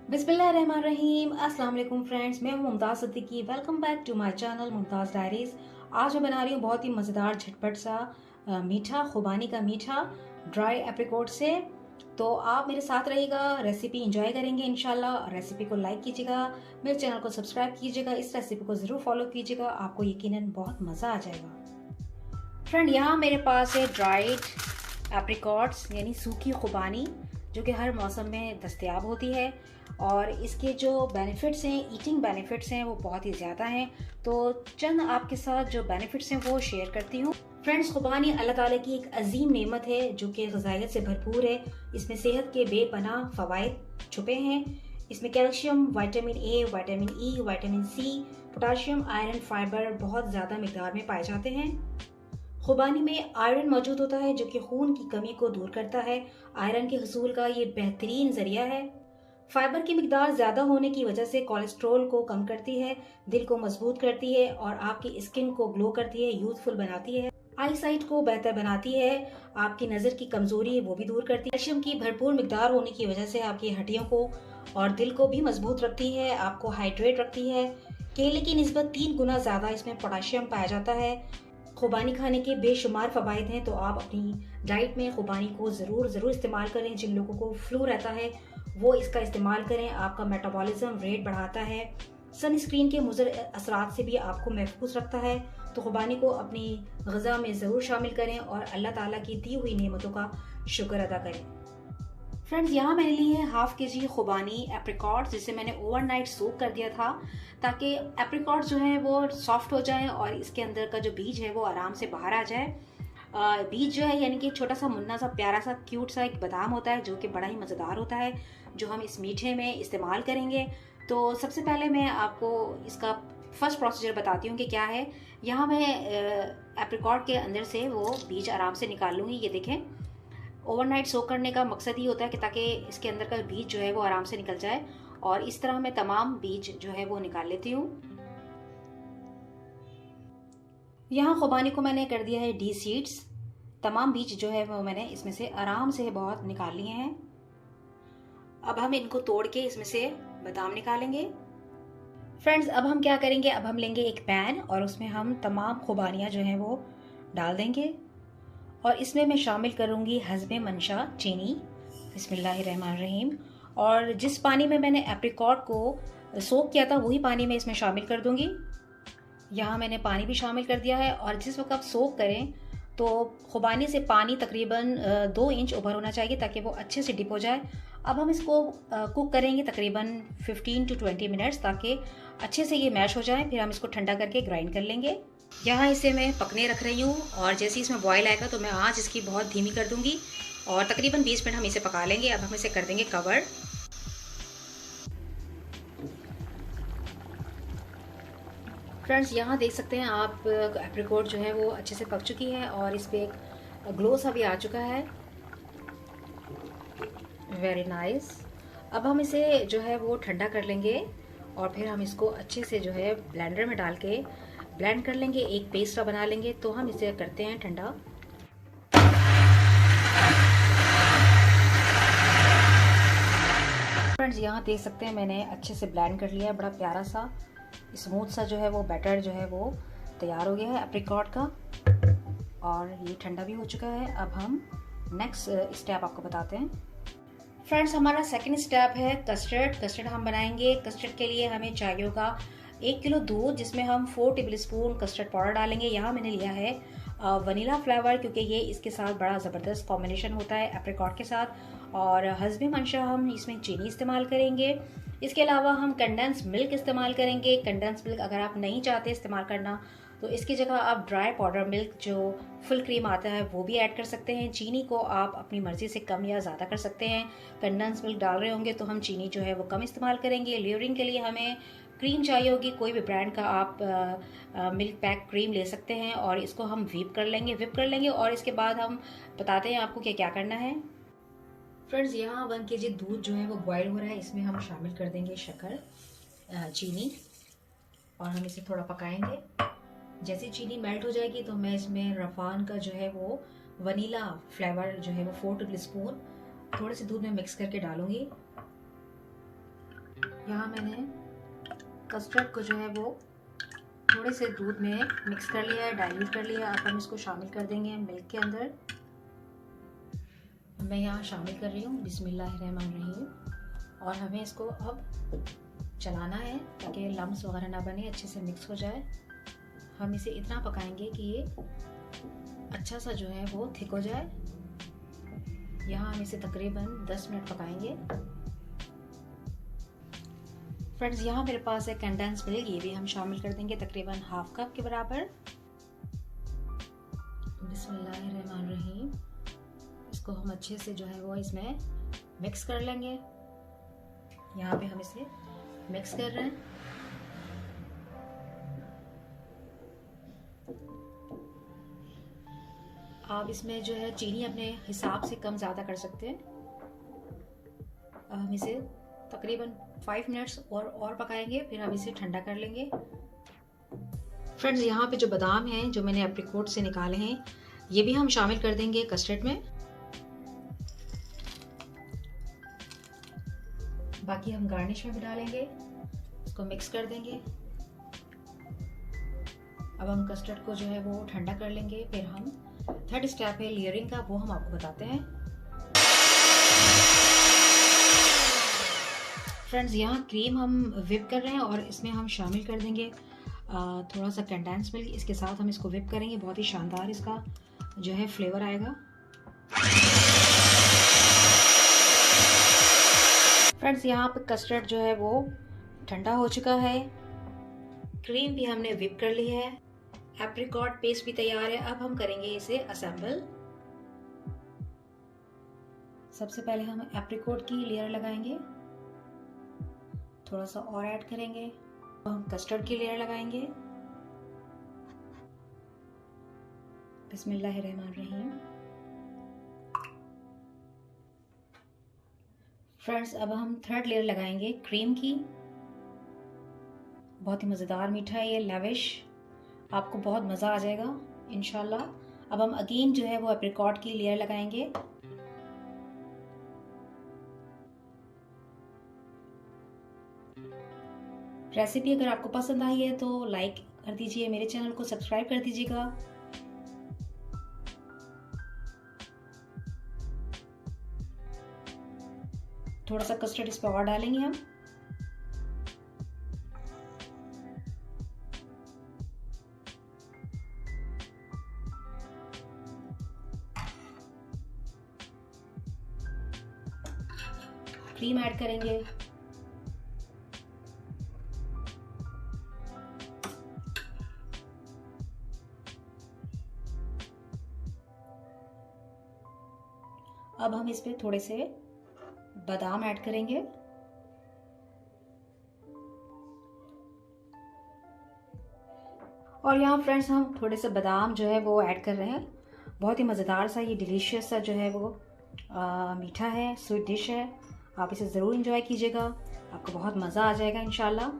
बिस्मिल्लाहिर्रहमानिर्रहीम। अस्सलाम वालेकुम फ्रेंड्स, मैं हूं Mumtaz Siddiqui. Welcome back to my channel Mumtaz Diaries. आज मैं बना रही हूँ बहुत ही मज़ेदार झटपट सा मीठा खुबानी का मीठा ड्राई एप्रिकॉट से। तो आप मेरे साथ रहिएगा, रेसिपी इंजॉय करेंगे इंशाल्लाह। रेसिपी को लाइक कीजिएगा, मेरे चैनल को सब्सक्राइब कीजिएगा, इस रेसिपी को ज़रूर फॉलो कीजिएगा, आपको यकीनन बहुत मज़ा आ जाएगा। फ्रेंड, यहाँ मेरे पास है ड्राइड एप्रिकॉट्स यानी सूखी खुबानी, जो कि हर मौसम में दस्तयाब होती है और इसके जो बेनिफिट्स हैं, ईटिंग बेनिफिट्स हैं, वो बहुत ही ज़्यादा हैं। तो चंद आपके साथ जो बेनिफिट्स हैं वो शेयर करती हूँ। फ्रेंड्स, खुबानी अल्लाह ताला की एक अजीम नेमत है जो कि ग़िज़ाइयत से भरपूर है। इसमें सेहत के बेपनाह फ़वाइद छुपे हैं। इसमें calcium, vitamin A, vitamin E, vitamin C, potassium, iron, fibre बहुत ज़्यादा मिकदार में पाए जाते हैं। खुबानी में आयरन मौजूद होता है जो कि खून की कमी को दूर करता है। आयरन के हसूल का ये बेहतरीन जरिया है। फाइबर की मिकदार ज़्यादा होने की वजह से कोलेस्ट्रॉल को कम करती है, दिल को मजबूत करती है और आपकी स्किन को ग्लो करती है, यूथफुल बनाती है, आई साइट को बेहतर बनाती है, आपकी नज़र की कमजोरी वो भी दूर करती है। कैल्शियम की भरपूर मिकदार होने की वजह से आपकी हड्डियों को और दिल को भी मजबूत रखती है, आपको हाइड्रेट रखती है। केले की निस्बत 3 गुना ज़्यादा इसमें पोटाशियम पाया जाता है। खुबानी खाने के बेशुमार फ़वाइद हैं, तो आप अपनी डाइट में खुबानी को ज़रूर इस्तेमाल करें। जिन लोगों को फ्लू रहता है वो इसका इस्तेमाल करें, आपका मेटाबॉलिज्म रेट बढ़ाता है, सनस्क्रीन के मुज़र असरात से भी आपको महफूज रखता है। तो खुबानी को अपनी ग़िज़ा में ज़रूर शामिल करें और अल्लाह ताला की दी हुई नेमतों का शुक्र अदा करें। फ्रेंड्स, यहाँ मैंने ली है हाफ के जी खुबानी एप्रिकॉट, जिसे मैंने ओवरनाइट सोक कर दिया था ताकि एप्रिकॉट जो है वो सॉफ्ट हो जाए और इसके अंदर का जो बीज है वो आराम से बाहर आ जाए। बीज जो है यानी कि छोटा सा मुन्ना सा प्यारा सा क्यूट सा एक बादाम होता है जो कि बड़ा ही मज़ेदार होता है, जो हम इस मीठे में इस्तेमाल करेंगे। तो सबसे पहले मैं आपको इसका फर्स्ट प्रोसीजर बताती हूँ कि क्या है। यहाँ मैं एप्रिकॉट के अंदर से वो बीज आराम से निकाल लूँगी। ये देखें, ओवरनाइट सोक करने का मकसद ही होता है कि ताकि इसके अंदर का बीज जो है वो आराम से निकल जाए, और इस तरह मैं तमाम बीज जो है वो निकाल लेती हूँ। यहाँ खुबानी को मैंने कर दिया है डी सीड्स। तमाम बीज जो है वो मैंने इसमें से आराम से बहुत निकाल लिए हैं। अब हम इनको तोड़ के इसमें से बादाम निकालेंगे। फ्रेंड्स, अब हम क्या करेंगे, अब हम लेंगे एक पैन और उसमें हम तमाम खुबानियाँ जो हैं वो डाल देंगे और इसमें मैं शामिल करूँगी हस्बे मंशा चीनी। बिस्मिल्लाहिर्रहमानिर्रहीम। और जिस पानी में मैंने एप्रिकॉट को सोक किया था वही पानी मैं इसमें शामिल कर दूँगी। यहाँ मैंने पानी भी शामिल कर दिया है। और जिस वक्त आप सोक करें तो खुबानी से पानी तकरीबन 2 इंच ऊपर होना चाहिए ताकि वो अच्छे से डिप हो जाए। अब हम इसको कुक करेंगे तकरीबन 15 to 20 मिनट्स ताकि अच्छे से ये मैश हो जाए। फिर हम इसको ठंडा करके ग्राइंड कर लेंगे। यहाँ इसे मैं पकने रख रही हूँ और जैसे ही इसमें बॉयल आएगा तो मैं आँच इसकी बहुत धीमी कर दूँगी और तकरीबन 20 मिनट हम इसे पका लेंगे। अब हम इसे कर देंगे कवर। फ्रेंड्स, यहाँ देख सकते हैं आप एप्रिकॉट जो है वो अच्छे से पक चुकी है और इस पर एक ग्लो सा भी आ चुका है। Very nice. अब हम इसे जो है वो ठंडा कर लेंगे और फिर हम इसको अच्छे से जो है ब्लेंडर में डाल के ब्लेंड कर लेंगे, एक पेस्ट बना लेंगे। तो हम इसे करते हैं ठंडा। फ्रेंड्स, यहाँ देख सकते हैं मैंने अच्छे से ब्लेंड कर लिया है। बड़ा प्यारा सा स्मूथ सा जो है वो बैटर जो है वो तैयार हो गया है एप्रिकॉट का और ये ठंडा भी हो चुका है। अब हम नेक्स्ट स्टेप आपको बताते हैं। फ्रेंड्स, हमारा सेकंड स्टेप है कस्टर्ड हम बनाएंगे। कस्टर्ड के लिए हमें चाहिए होगा 1 किलो दूध, जिसमें हम 4 टेबलस्पून कस्टर्ड पाउडर डालेंगे। यहाँ मैंने लिया है वनीला फ्लेवर, क्योंकि ये इसके साथ बड़ा ज़बरदस्त कॉम्बिनेशन होता है एप्रिकॉट के साथ। और हस्बे मंशा हम इसमें चीनी इस्तेमाल करेंगे। इसके अलावा हम कंडेंस मिल्क इस्तेमाल करेंगे। कंडेंस मिल्क अगर आप नहीं चाहते इस्तेमाल करना तो इसकी जगह आप ड्राई पाउडर मिल्क जो फुल क्रीम आता है वो भी ऐड कर सकते हैं। चीनी को आप अपनी मर्ज़ी से कम या ज़्यादा कर सकते हैं। कंडेंस मिल्क डाल रहे होंगे तो हम चीनी जो है वो कम इस्तेमाल करेंगे। लेयरिंग के लिए हमें क्रीम चाहिए होगी, कोई भी ब्रांड का आप मिल्क पैक क्रीम ले सकते हैं और इसको हम व्हिप कर लेंगे और इसके बाद हम बताते हैं आपको क्या करना है। फ्रेंड्स, यहाँ 1 kg दूध जो है वो बॉयल हो रहा है। इसमें हम शामिल कर देंगे शक्कर, चीनी, और हम इसे थोड़ा पकाएंगे। जैसे चीनी मेल्ट हो जाएगी तो मैं इसमें रफान का जो है वो वनीला फ्लेवर जो है वो 4 टेबलस्पून थोड़े से दूध में मिक्स करके डालूंगी। यहाँ मैंने कस्टर्ड को जो है वो थोड़े से दूध में मिक्स कर लिया है, डाइल्यूट कर लिया है। अब हम इसको शामिल कर देंगे मिल्क के अंदर। मैं यहाँ शामिल कर रही हूँ बिस्मिल्लाहिर्रहमानिर्रहीम। और हमें इसको अब चलाना है ताकि लम्स वगैरह ना बने, अच्छे से मिक्स हो जाए। हम इसे इतना पकाएंगे कि ये अच्छा सा जो है वो थिक हो जाए। यहाँ हम इसे तकरीबन 10 मिनट पकाएंगे। फ्रेंड्स, यहाँ मेरे पास है कंडेंस मिल्क, ये भी हम शामिल कर देंगे तकरीबन हाफ कप के बराबर। बिस्मिल्लाहिर्रहमानिर्रहीम। इसको हम अच्छे से जो है वो इसमें मिक्स कर लेंगे। यहाँ पे हम इसे मिक्स कर रहे हैं। आप इसमें जो है चीनी अपने हिसाब से कम ज़्यादा कर सकते हैं। अब हम इसे तकरीबन 5 मिनट्स और पकाएंगे, फिर हम इसे ठंडा कर लेंगे। फ्रेंड्स, यहाँ पे जो बादाम हैं जो मैंने एप्रिकॉट से निकाले हैं, ये भी हम शामिल कर देंगे कस्टर्ड में। बाकी हम गार्निश में भी डालेंगे, इसको मिक्स कर देंगे। अब हम कस्टर्ड को जो है वो ठंडा कर लेंगे, फिर हम थर्ड स्टेप है लेयरिंग का, वो हम आपको बताते हैं। फ्रेंड्स, यहाँ क्रीम हम विप कर रहे हैं और इसमें हम शामिल कर देंगे थोड़ा सा कंडेंस मिल्क। इसके साथ हम इसको विप करेंगे, बहुत ही शानदार इसका जो है फ्लेवर आएगा। फ्रेंड्स, यहाँ पे कस्टर्ड जो है वो ठंडा हो चुका है, क्रीम भी हमने विप कर ली है, एप्रिकॉट पेस्ट भी तैयार है। अब हम करेंगे इसे असेंबल। सबसे पहले हम एप्रिकॉट की लेयर लगाएंगे, थोड़ा सा और ऐड करेंगे। हम कस्टर्ड की लेयर लगाएंगे। बिस्मिल्लाहिर्रहमानिर्रहीम। फ्रेंड्स, अब हम थर्ड लेयर लगाएंगे क्रीम की। बहुत ही मज़ेदार मीठा है ये, लेविश, आपको बहुत मज़ा आ जाएगा इंशाल्लाह। अब हम अगेन जो है वो एप्रिकॉट की लेयर लगाएंगे। रेसिपी अगर आपको पसंद आई है तो लाइक कर दीजिए, मेरे चैनल को सब्सक्राइब कर दीजिएगा। थोड़ा सा कस्टर्ड इस पर और डालेंगे हम। क्रीम ऐड करेंगे। अब हम इस पे थोड़े से बादाम ऐड करेंगे। और यहाँ फ्रेंड्स हम थोड़े से बादाम जो है वो ऐड कर रहे हैं। बहुत ही मज़ेदार सा ये डिलीशियस सा जो है वो मीठा है, स्वीट डिश है। आप इसे ज़रूर इंजॉय कीजिएगा, आपको बहुत मज़ा आ जाएगा इंशाल्लाह।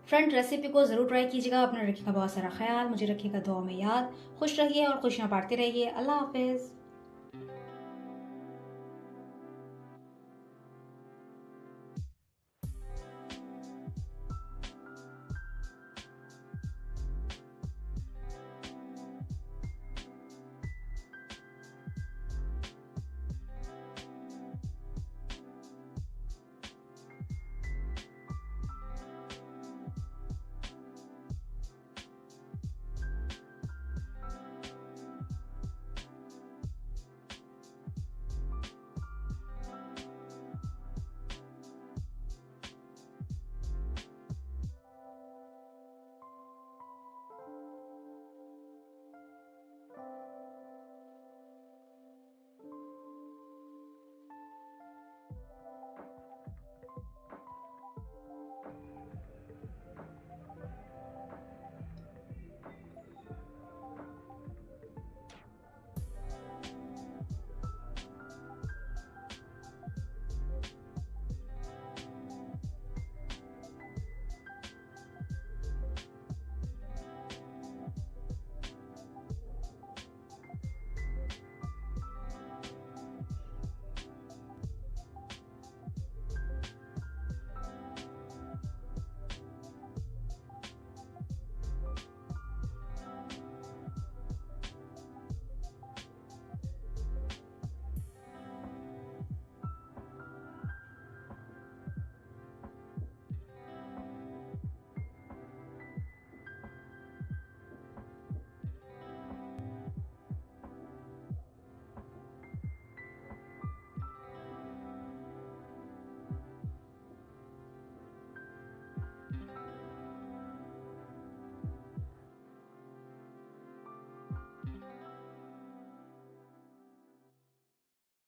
फ्रेंड, रेसिपी को ज़रूर ट्राई कीजिएगा। अपना रखिएगा बहुत सारा ख्याल, मुझे रखिएगा दुआ में याद। खुश रहिए और खुशियाँ बांटते रहिए। अल्लाह हाफिज़।